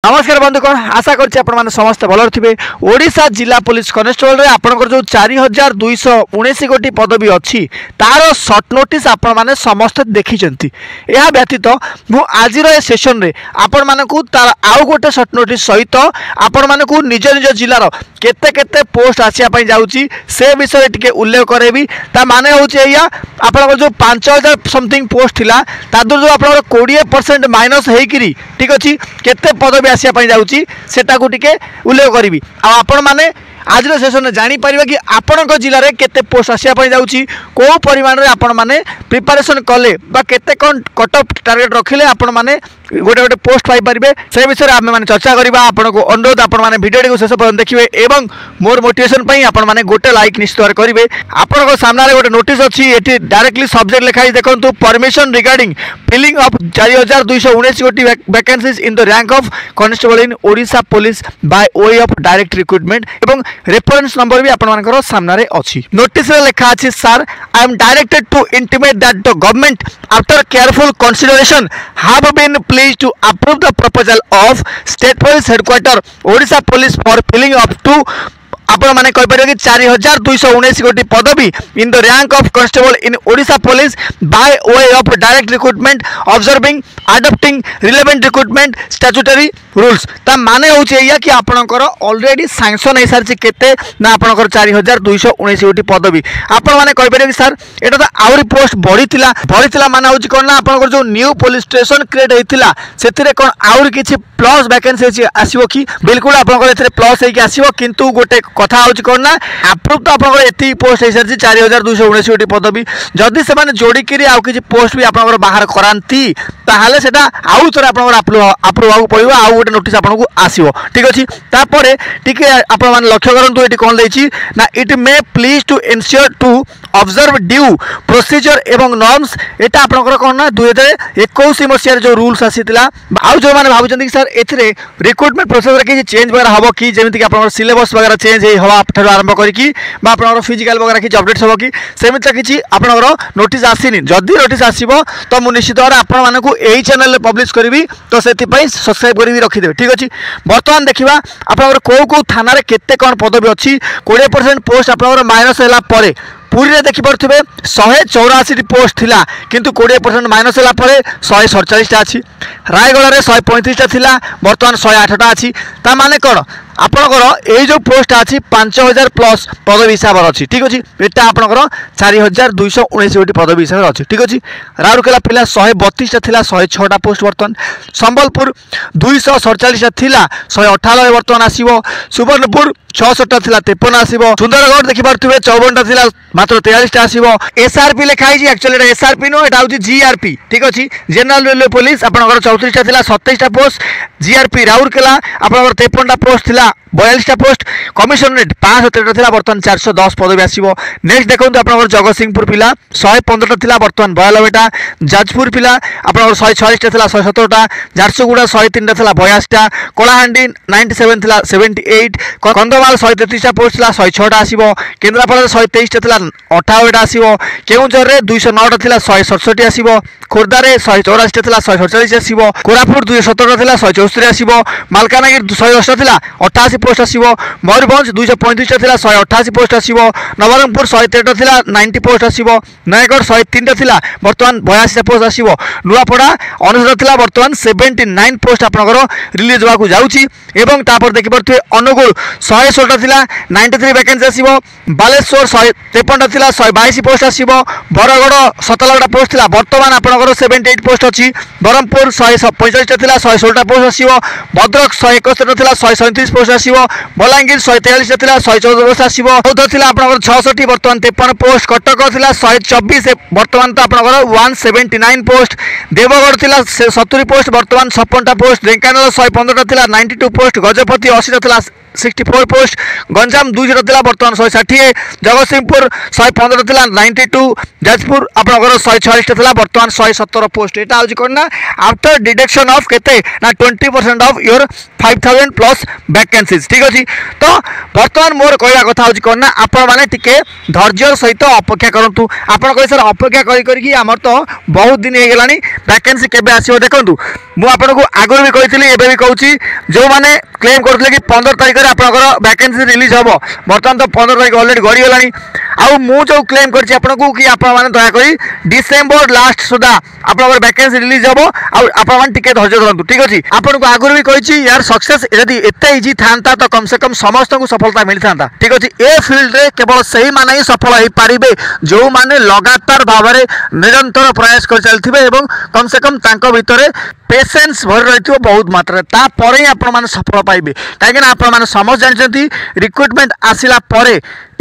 नमस्कार बंधुगण आशा कर समस्त भल थे। ओडिशा जिला पुलिस कनेस्टेबल आपंकर जो 4219 गोटी पदवी अच्छी तार सर्ट नोटिस आपण मैंने समस्त देखी। यह व्यतीत मुझ सेसन रे आपण मानकू तार आउ गोटे सर्ट नोटिस सहित आपण मानकू निज निज जिलार केते केते पोस्ट आसिया जाऊँगी से विषय टिके उल्लेख करेबी। ता माने होचे या आपन जो 5000 समथिंग पोस्ट थिला तादर जो आपन 20% माइनस हेकरी ठीक अच्छी केते पदवी आसिया जाऊँगी सेटा को टिके उल्लेख करी। आपण माने आज सेसन में जापर कि आपण जिले में केते पोस्ट आसिया जाऊँगी कौ परिमाण में आपण मैंने प्रिपारेसन कले केते कौन कट ऑफ टार्गेट रखिले आपण मैंने गोटे गोटे पोस्ट पाइपर से विषय में आम मैंने चर्चा करवा। आपन को अनुरोध आपण मैंने भिडियो शेष पर्यटन देखिए एवं मोर मोटिवेशन पर आपण मैंने गोटे लाइक निश्चित भाव करेंगे। आपण सामने गोटे नोटिस अच्छी ये डायरेक्टली सब्जेक्ट लिखाई देखो परमिशन रिगार्डिंग फिलिंग ऑफ 4219 गोटी vacancies in the rank of constable in Odisha police by way of direct recruitment एवं रेफरेंस नंबर भी आपण सामने अच्छी। नोटिस लिखा अच्छी sir I am directed to intimate that the government after careful consideration have been pleased to approve the proposal of State Police Headquarter Odisha Police for filling up to आपण माने कहि परियो कि 4219 गोटी पदवी इन the rank of constable in Odisha police by way of direct recruitment observing adopting relevant recruitment statutory rules. ता माने होचे या कि आपनकर ऑलरेडी सैंक्शन हे सारछि केते ना आपनकर 4219 गोटी पदवी। आपण माने कहि परियो कि सर एटा तो आउरी पोस्ट बढ़ीतिला माने होछि कोन ना आपनकर जो न्यू पुलिस स्टेशन क्रिएट हेतिला सेतिरे कोन आउरी किछि प्लस वैकेंसी आसीबो कि बिल्कुल आपनकर एथिरे प्लस हे कि आसीबो किंतु गोटे कथा होची कोन ना अप्रूव तो आपनकर एती पोस्ट हे सरछि 4219 गोटी पदवी जदि से माने जोडी करी आउ किछि पोस्ट भी आपनकर बाहर करांती ताहाले सेटा आउ तोर आपनकर अप्रूव आउ पड़िबो आउ गोटे नोटिस आपनको आसीबो ठीक अछि। तापरे टिके आपण माने लक्ष्य करंतु एटी कोन देछि ना it may please to ensure to observe due procedure एवं नॉर्म्स एटा आपनकर कोन ना 2021 मसिया जो रूल्स आसीतिला आउ जो माने भाबुचंदी कि सर एथिरे रिक्रुटमेंट प्रोसेस रे किछि चेंज वगैरह हबो कि जेमिति कि आपनकर सिलेबस वगैरह चेंज हवा आरंभ कर फिजिकल वगैरह किसी अपडेट हम कि सेमती किसी आपंकर नोटिस आसीनी जदि नोटिस आसो तो मुझे निश्चित भाव आपण मानक यही चैनल पब्लिश करी तो से सब्सक्राइब कर रखिदे ठीक अच्छे। बर्तमान देखा आप कौ थाना केते कौन पदवी अच्छी 20% पोस्ट आप माइनस है पुरी रे देखि पड़थिबे 184 पोस्ट थिला किंतु 20% माइनस होला परे 147 टा अछि। रायगढ़ रे 135 टा थिला वर्तमान 108 टा अछि। ता माने कोन आपनकर एई जो पोस्ट अछि 5000 प्लस पदवी हिसाब अछि ठीक अछि। एटा आपनकर 4219 गोटी पदवी हिसाब अछि ठीक अछि। राउरकेला पिला 132 टा थिला 106 टा पोस्ट वर्तमान। संबलपुर 247 टा थिला 198 वर्तमान आसीबो। सुवर्णपुर 66 टा थिला 53 आसीबो। सुंदरगढ़ देखि पड़थिबे 54 टा थिला मात्र 43 टा आसीबो। एसआरपी लिखाई जी एक्चुअली एसआरपी नो एटा होची जीआरपी ठीक अछि। जनरल रेलवे पुलिस आपनकर 34 टा थिला 27 टा पोस्ट। जीआरपी राउरकेला आपनकर 53 टा पोस्ट थिला 42 टा पोस्ट। कमिशनरेट 513 थिला वर्तमान 410 पदवी आसीबो। नेक्स्ट देखंतु आपनकर जगतसिंहपुर पिला 115 टा थिला वर्तमान 92 टा। जाजपुर पिला आपनकर 146 टा थिला 117 टा। झारसुगुड़ा 103 टा थिला 82 टा। कोलाहांडी 97 थिला 78। कंधमाल 133 टा पोस्ट थिला 106 टा आसीबो। केंद्रापड़ा 123 टा थिला 58 टा आसीबो। केउंझर रे 209 टा थिला 167 आसीबो। खोर्धा रे 184 टा थिला 147 आसीबो। कोरापुट 217 टा थिला 174 आसीबो। मालकानगिरी 110 टा थिला 88 पोस्ट आसीबो। मयूरभंज 235 टा थिला 188 पोस्ट आसीबो। नवरंगपुर 113 टा थिला 90 पोस्ट आसीबो। नयगढ़ 103 टा थिला वर्तमान 82 टा पोस्ट आसीबो। नुआपड़ा 19 टा थिला वर्तमान 79 पोस्ट आपनकर रिलीज होबाकू जाउची। एवं तापर देखि परथि अनुगुल 116 टा थिला 93 वैकेंसी आसीबो। बालेश्वर 153 टा थिला 122 पोस्ट आसीबो। बरगड़ 17 टा पोस्ट थिला वर्तमान आपनकर 78 पोस्ट अछि। बरहमपुर 145 टा थिला 116 टा पोस्ट आसीबो। भद्रक 171 टा थिला 137 पोस्ट आसीबो। बलांगीर 143 टा थिला 114 पोस्ट आसीबो। बौद्ध थिला आपनकर 66 वर्तमान 53 पोस्ट। कटक थिला 124 वर्तमान तो आपनकर 179 पोस्ट। देवगढ़ थिला 70 पोस्ट वर्तमान 56 टा पोस्ट। ढेंकानाल 115 टा थिला 92 पोस्ट। गजपति 80 टा थिला 64 पोस्ट। गंजाम 200 थिला वर्तमान 160। जगतसिंहपुर 115 थिला 92। जाजपुर आपनकर 146 थिला वर्तमान 117 पोस्ट। एटा होची कोन ना आफ्टर डिडक्शन ऑफ केते ना 20% ऑफ योर 5000 प्लस वैकेंसीज ठीक अछि। तो वर्तमान मोर कहला कथा होची कोन ना आपण माने टिके धैर्य सहित अपेक्षा करंतु। आपण कहि सर अपेक्षा करी कि हमर तो बहुत दिन हे गेलानी वैकेंसी केबे आसीबो देखंतु मुझे आगुरी भी कही एवं भी कहूँ जो मैंने क्लेम करते कि 15 तारीख में आपंकर वैकेंसी रिलीज हम बर्तमान तो 15 तारीख अलरेडी गड़गलानी आउ जो क्लेम कर कि आपने दयाक डिसेम्बर लास्ट सुधा आप वैकेंसी रिलीज हम आपने धैर्य धरतु ठीक अच्छे आपको आगुरी भी कही यार सक्सेस यदि एत इजी था तो कम से कम समस्त को सफलता मिली था ठीक अच्छे ए फिल्ड रे केवल सही माने ही सफल हो पारे जो माने लगातार भाव में निरंतर प्रयास कर चलते कम से कम भितर पेसेंस भर रही बहुत मात्रा तापर ही आप सफल पाइबे कहीं आप समस्त जानते रिक्रुटमेंट आसला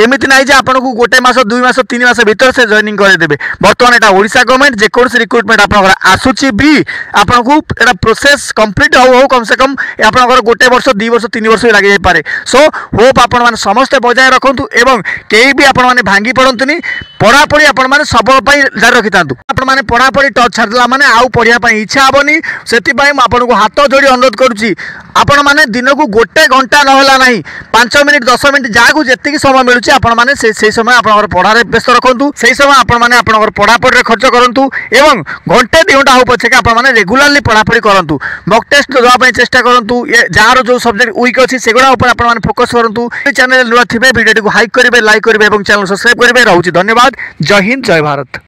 एमती ना जे आपको गोटे मस 2 मास 3 मास भीतर से जॉइनिंग करदेवे बर्तमान यहाँ ओडिशा गवर्नमेंट जेकोसी रिक्रुटमेंट आप आसूची भी आपको यहाँ प्रोसेस कंप्लीट हो कम से कम आप गोटे वर्ष 2 वर्ष 3 वर्ष लग जाए सो होप आप समस्ते बजाय रखु एवं कहीं भी आपण भांगी पड़तुनि पढ़ापढ़ी आपण सबल जारी रखी था आपने पढ़ापढ़ी टच छाड़ा मैंने आउ पढ़ाई इच्छा हेनी से आपको हाथ जोड़ी अनुरोध करुच्ची आपण मैंने दिन को गोटे घंटा नहला ना 5 मिनिट 10 मिनिट जहाँ जी समय मिलूँ आपने से समय आप पढ़ारे व्यस्त रखु से समय आपने पढ़ापढ़ी खर्च करूँ एवं घंटे 2 घंटा हो पछे आपने रेगुलाली पढ़ापढ़ी करूँ मक टेस्ट देवाई चेष्टा करूँ जार जो सब्जेक्ट वीक अच्छी से गुड़ा फोकस करूँ चैनल नुआ थे भिडियो हाइक करेंगे लाइक करेंगे चैनल सब्सक्राइब करेंगे रोचे धन्यवाद जय हिंद जय भारत।